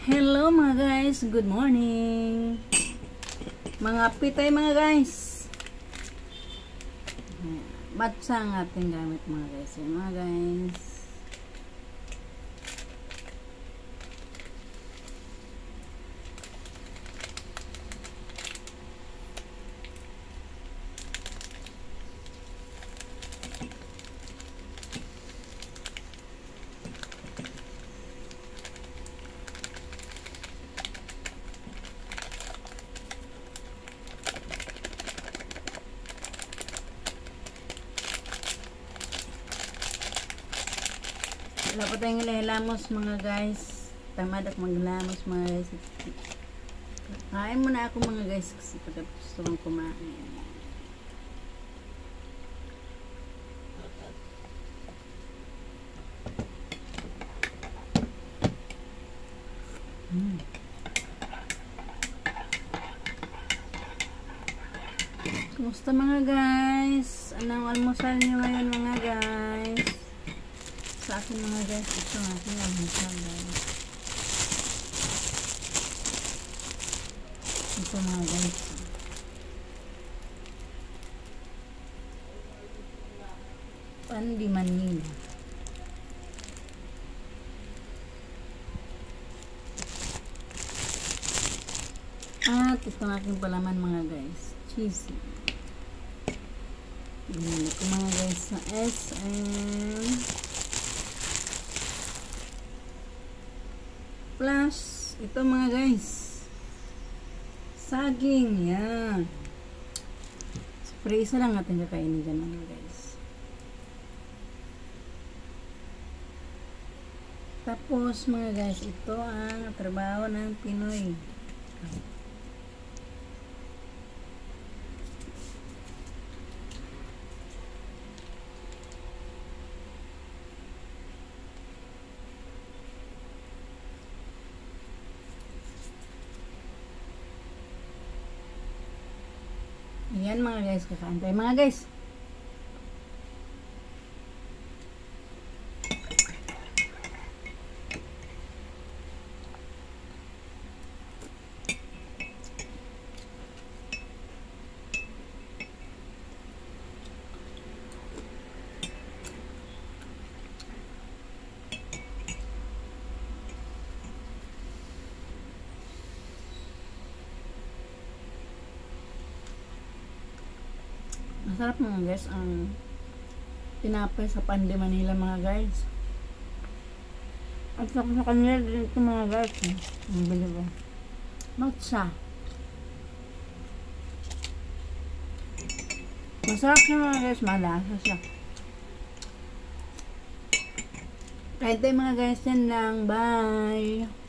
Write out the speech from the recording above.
Hello mga guys, good morning. Mga pitay mga guys. Matcha ang ating gamit mga guys. Mga guys. Wala pa tayong ilahilamos mga guys. Tamad ako maglamos mga guys. Kain muna ako mga guys kasi pagka gusto kong kumain. Kumusta mga guys? Anong almusal nyo ngayon mga guys? Sa akin mga guys, ito ang aking almusal guys. Ito mga guys. Pandi Manila. At ito ang aking palaman mga guys. Cheesy. Binili ko mga guys sa SM. Plus, ito mga guys. Saging. Yan. Spray isa lang natin kakainin dyan mga guys. Tapos mga guys, ito ang trabaho ng Pinoy. Ayan mga guys, kakain tayo mga guys. Masarap mga guys ang tinapay sa Pandi Manila mga guys. At sa kanila dito mga guys. Ang bili ko. Matcha. Masarap siya mga guys. Malasa siya. Kahit tayo mga guys yan lang. Bye.